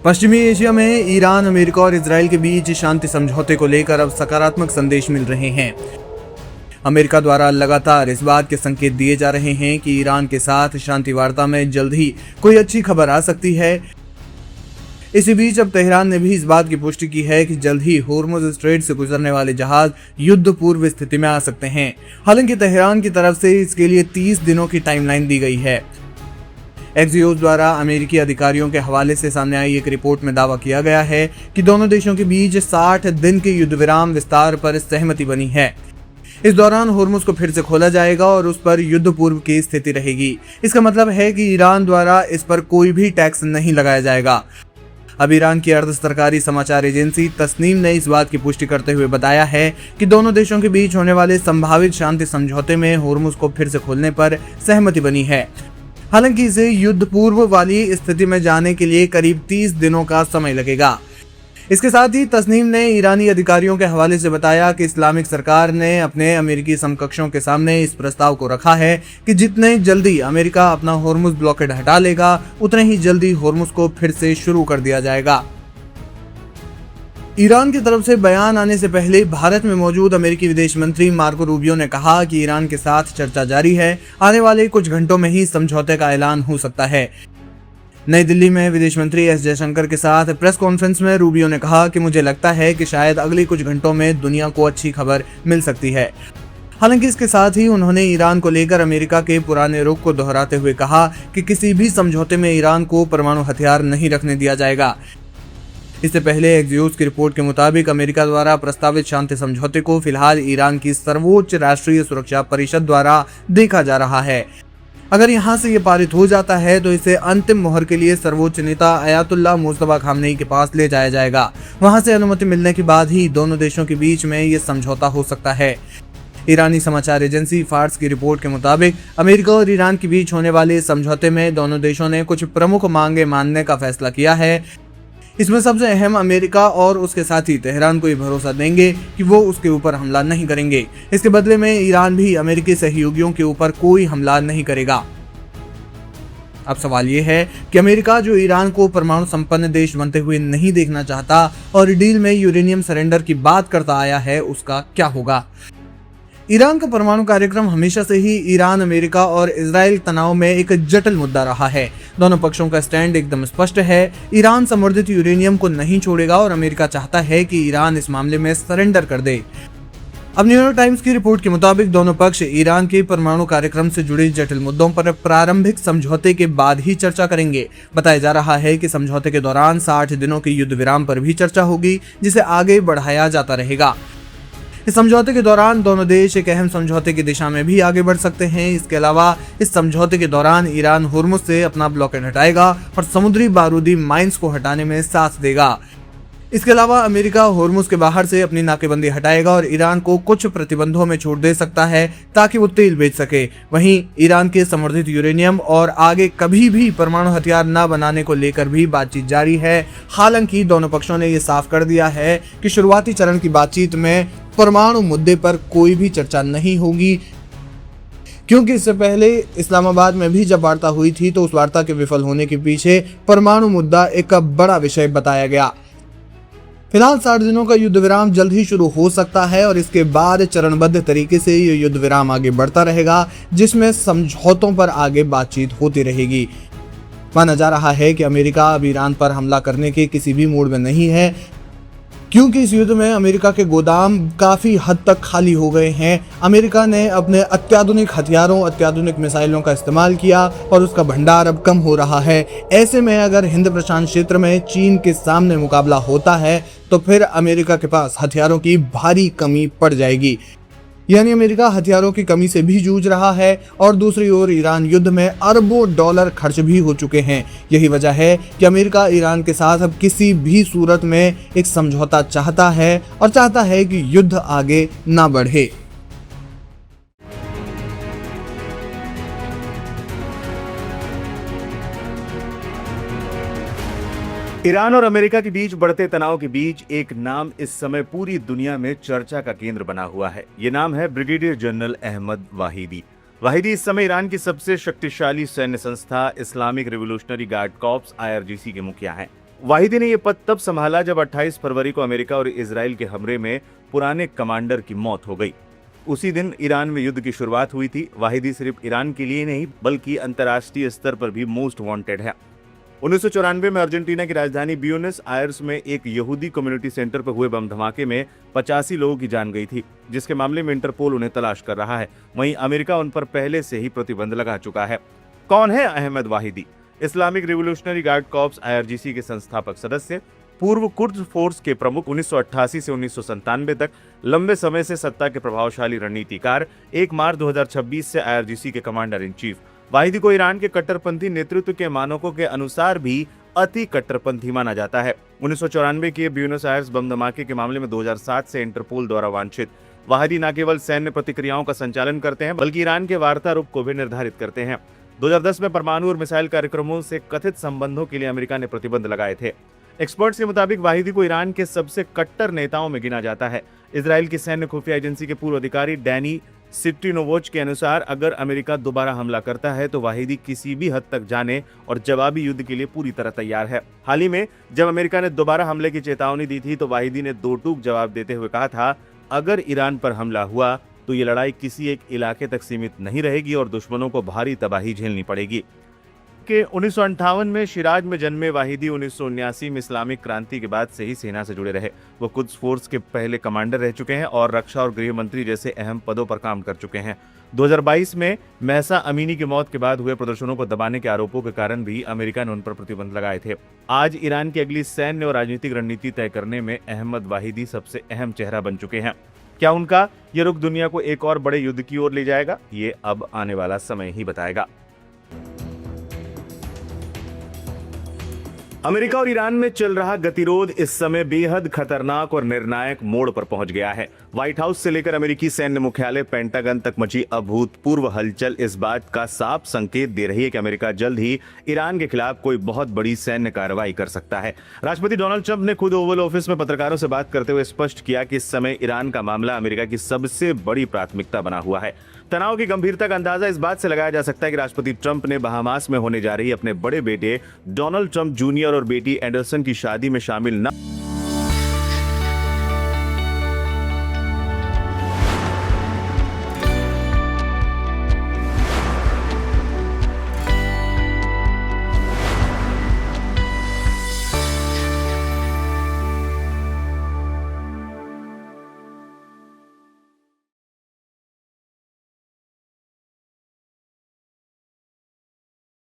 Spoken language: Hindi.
पश्चिमी एशिया में ईरान, अमेरिका और इजराइल के बीच शांति समझौते को लेकर अब सकारात्मक संदेश मिल रहे हैं। अमेरिका द्वारा लगातार इस बात के संकेत दिए जा रहे हैं कि ईरान के साथ शांति वार्ता में जल्द ही कोई अच्छी खबर आ सकती है। इसी बीच अब तेहरान ने भी इस बात की पुष्टि की है कि जल्द ही होर्मुज स्ट्रेट से गुजरने वाले जहाज युद्ध पूर्व स्थिति में आ सकते हैं। हालांकि तेहरान की तरफ से इसके लिए 30 दिनों की टाइमलाइन दी गई है। एक्सियोस द्वारा अमेरिकी अधिकारियों के हवाले से सामने आई एक रिपोर्ट में दावा किया गया है कि दोनों देशों के बीच 60 दिन के युद्ध विराम विस्तार पर सहमति बनी है। इस दौरान होर्मुज को फिर से खोला जाएगा और उस पर युद्ध पूर्व की स्थिति रहेगी। इसका मतलब है कि ईरान द्वारा इस पर कोई भी टैक्स नहीं लगाया जाएगा। अब ईरान की अर्ध सरकारी समाचार एजेंसी तस्नीम ने इस बात की पुष्टि करते हुए बताया है कि दोनों देशों के बीच होने वाले संभावित शांति समझौते में होर्मुज को फिर से खोलने पर सहमति बनी है। हालांकि इसे युद्ध पूर्व वाली स्थिति में जाने के लिए करीब 30 दिनों का समय लगेगा। इसके साथ ही तस्नीम ने ईरानी अधिकारियों के हवाले से बताया कि इस्लामिक सरकार ने अपने अमेरिकी समकक्षों के सामने इस प्रस्ताव को रखा है कि जितने जल्दी अमेरिका अपना होर्मुज ब्लॉकेड हटा लेगा, उतने ही जल्दी होर्मुज को फिर से शुरू कर दिया जाएगा। ईरान की तरफ से बयान आने से पहले भारत में मौजूद अमेरिकी विदेश मंत्री मार्को रूबियो ने कहा कि ईरान के साथ चर्चा जारी है, आने वाले कुछ घंटों में ही समझौते का ऐलान हो सकता है। नई दिल्ली में विदेश मंत्री एस जयशंकर के साथ प्रेस कॉन्फ्रेंस में रूबियो ने कहा कि मुझे लगता है कि शायद अगले कुछ घंटों में दुनिया को अच्छी खबर मिल सकती है। हालांकि इसके साथ ही उन्होंने ईरान को लेकर अमेरिका के पुराने रुख को दोहराते हुए कहा कि किसी भी समझौते में ईरान को परमाणु हथियार नहीं रखने दिया जाएगा। इससे पहले एक्सियोस की रिपोर्ट के मुताबिक अमेरिका द्वारा प्रस्तावित शांति समझौते को फिलहाल ईरान की सर्वोच्च राष्ट्रीय सुरक्षा परिषद द्वारा देखा जा रहा है। अगर यहां से ये पारित हो जाता है तो इसे अंतिम मोहर के लिए सर्वोच्च नेता अयातुल्लाह मुस्तफा खामनेई के पास ले जाया जाएगा। वहां से अनुमति मिलने के बाद ही दोनों देशों के बीच में ये समझौता हो सकता है। ईरानी समाचार एजेंसी फार्स की रिपोर्ट के मुताबिक अमेरिका और ईरान के बीच होने वाले समझौते में दोनों देशों ने कुछ प्रमुख मांगे मानने का फैसला किया है। इसमें सबसे अहम, अमेरिका और उसके साथी तेहरान को ये भरोसा देंगे कि वो उसके ऊपर हमला नहीं करेंगे। इसके बदले में ईरान भी अमेरिकी सहयोगियों के ऊपर कोई हमला नहीं करेगा। अब सवाल ये है कि अमेरिका, जो ईरान को परमाणु संपन्न देश बनते हुए नहीं देखना चाहता और डील में यूरेनियम सरेंडर की बात करता आया है, उसका क्या होगा? ईरान का परमाणु कार्यक्रम हमेशा से ही ईरान, अमेरिका और इजराइल तनाव में एक जटिल मुद्दा रहा है। दोनों पक्षों का स्टैंड एकदम स्पष्ट है। ईरान संवर्धित यूरेनियम को नहीं छोड़ेगा और अमेरिका चाहता है कि ईरान इस मामले में सरेंडर कर दे। अब न्यूयॉर्क टाइम्स की रिपोर्ट के मुताबिक दोनों पक्ष ईरान के परमाणु कार्यक्रम से जुड़े जटिल मुद्दों पर प्रारंभिक समझौते के बाद ही चर्चा करेंगे। बताया जा रहा है कि समझौते के दौरान 60 दिनों के युद्ध विराम पर भी चर्चा होगी, जिसे आगे बढ़ाया जाता रहेगा। इस समझौते के दौरान दोनों देश एक अहम समझौते की दिशा में भी आगे बढ़ सकते हैं। इसके अलावा इस समझौते के दौरान ईरान होर्मुज से अपना ब्लॉकेड हटाएगा और समुद्री बारूदी माइंस को हटाने में साथ देगा। इसके अलावा अमेरिका होर्मुज के बाहर से अपनी नाकेबंदी हटाएगा और ईरान को कुछ प्रतिबंधों में छूट दे सकता है ताकि वो तेल बेच सके। वहीं ईरान के संवर्धित यूरेनियम और आगे कभी भी परमाणु हथियार न बनाने को लेकर भी बातचीत जारी है। हालांकि दोनों पक्षों ने ये साफ कर दिया है कि शुरुआती चरण की बातचीत में परमाणु मुद्दे पर कोई भी चर्चा नहीं होगी, क्योंकि इससे पहले इस्लामाबाद में भी जब वार्ता हुई थी तो उस वार्ता के विफल होने के पीछे परमाणु मुद्दा एक बड़ा विषय बताया गया। फिलहाल 60 दिनों का युद्ध विराम जल्द ही शुरू हो सकता है और इसके बाद चरणबद्ध तरीके से ये युद्ध विराम आगे बढ़ता रहेगा, जिसमें समझौतों पर आगे बातचीत होती रहेगी। माना जा रहा है कि अमेरिका अब ईरान पर हमला करने के किसी भी मूड में नहीं है, क्योंकि इस युद्ध में अमेरिका के गोदाम काफ़ी हद तक खाली हो गए हैं। अमेरिका ने अपने अत्याधुनिक हथियारों, अत्याधुनिक मिसाइलों का इस्तेमाल किया और उसका भंडार अब कम हो रहा है। ऐसे में अगर हिंद प्रशांत क्षेत्र में चीन के सामने मुकाबला होता है तो फिर अमेरिका के पास हथियारों की भारी कमी पड़ जाएगी। यानी अमेरिका हथियारों की कमी से भी जूझ रहा है और दूसरी ओर ईरान युद्ध में अरबों डॉलर खर्च भी हो चुके हैं। यही वजह है कि अमेरिका ईरान के साथ अब किसी भी सूरत में एक समझौता चाहता है और चाहता है कि युद्ध आगे ना बढ़े। ईरान और अमेरिका के बीच बढ़ते तनाव के बीच एक नाम इस समय पूरी दुनिया में चर्चा का केंद्र बना हुआ है। ये नाम है ब्रिगेडियर जनरल अहमद वाहिदी। वाहिदी इस समय ईरान की सबसे शक्तिशाली सैन्य संस्था Islamic revolutionary guard corps IRGC के मुखिया हैं। वाहिदी ने यह पद तब संभाला जब 28 फरवरी को अमेरिका और इजराइल के हमले में पुराने कमांडर की मौत हो गई। उसी दिन ईरान में युद्ध की शुरुआत हुई थी। वाहिदी सिर्फ ईरान के लिए नहीं बल्कि अंतर्राष्ट्रीय स्तर पर भी मोस्ट वांटेड है। 1994 में अर्जेंटीना की राजधानी ब्यूनस आयर्स में एक यहूदी कम्युनिटी सेंटर पर हुए बम धमाके में 85 लोगों की जान गई थी, जिसके मामले में इंटरपोल उन्हें तलाश कर रहा है। वहीं अमेरिका उन पर पहले से ही प्रतिबंध लगा चुका है। कौन है Ahmad Vahidi? Islamic revolutionary guard corps IRGC के संस्थापक सदस्य, पूर्व कुर्द फोर्स के प्रमुख, 1988 से 1997 तक लंबे समय से सत्ता के प्रभावशाली रणनीतिकार, 1 मार्च 2026 से IRGC के कमांडर इन चीफ। वाहिदी को ईरान के कट्टरपंथी नेतृत्व के मानकों के अनुसार भी अति कट्टरपंथी माना जाता है। 1994 के ब्यूनस आयर्स बम धमाके के मामले में 2007 से इंटरपोल द्वारा वांछित वाहिदी न केवल सैन्य प्रतिक्रियाओं का संचालन करते हैं बल्कि ईरान के वार्ता रुख को भी निर्धारित करते हैं। 2010 में परमाणु और मिसाइल कार्यक्रमों से कथित संबंधों के लिए अमेरिका ने प्रतिबंध लगाए थे। एक्सपर्ट्स के मुताबिक वाहिदी को ईरान के सबसे कट्टर नेताओं में गिना जाता है। इजराइल की सैन्य खुफिया एजेंसी के पूर्व अधिकारी डैनी सिट्रिनोवोच के अनुसार अगर अमेरिका दोबारा हमला करता है तो वाहिदी किसी भी हद तक जाने और जवाबी युद्ध के लिए पूरी तरह तैयार है। हाल ही में जब अमेरिका ने दोबारा हमले की चेतावनी दी थी तो वाहिदी ने दो टूक जवाब देते हुए कहा था, अगर ईरान पर हमला हुआ तो ये लड़ाई किसी एक इलाके तक सीमित नहीं रहेगी और दुश्मनों को भारी तबाही झेलनी पड़ेगी। के 1958 में शिराज में जन्मे वाहिदी 1979 में इस्लामिक क्रांति के बाद से ही सेना से जुड़े रहे। वो कुद्स फोर्स के पहले कमांडर रह चुके हैं और रक्षा और गृह मंत्री जैसे अहम पदों पर काम कर चुके हैं। 2022 में महसा अमीनी की मौत के बाद हुए प्रदर्शनों को दबाने के आरोपों के कारण भी अमेरिका ने उन पर प्रतिबंध लगाए थे। आज ईरान की अगली सैन्य और राजनीतिक रणनीति तय करने में अहमद वाहिदी सबसे अहम चेहरा बन चुके हैं। क्या उनका ये रुख दुनिया को एक और बड़े युद्ध की ओर ले जाएगा? ये अब आने वाला समय ही बताएगा। अमेरिका और ईरान में चल रहा गतिरोध इस समय बेहद खतरनाक और निर्णायक मोड़ पर पहुंच गया है। व्हाइट हाउस से लेकर अमेरिकी सैन्य मुख्यालय पेंटागन तक मची अभूतपूर्व हलचल इस बात का साफ संकेत दे रही है कि अमेरिका जल्द ही ईरान के खिलाफ कोई बहुत बड़ी सैन्य कार्रवाई कर सकता है। राष्ट्रपति डोनाल्ड ट्रंप ने खुद ओवल ऑफिस में पत्रकारों से बात करते हुए स्पष्ट किया कि इस समय ईरान का मामला अमेरिका की सबसे बड़ी प्राथमिकता बना हुआ है। तनाव की गंभीरता का अंदाजा इस बात से लगाया जा सकता है कि राष्ट्रपति ट्रंप ने बहामास में होने जा रही अपने बड़े बेटे डोनाल्ड ट्रंप जूनियर और बेटी एंडरसन की शादी में शामिल न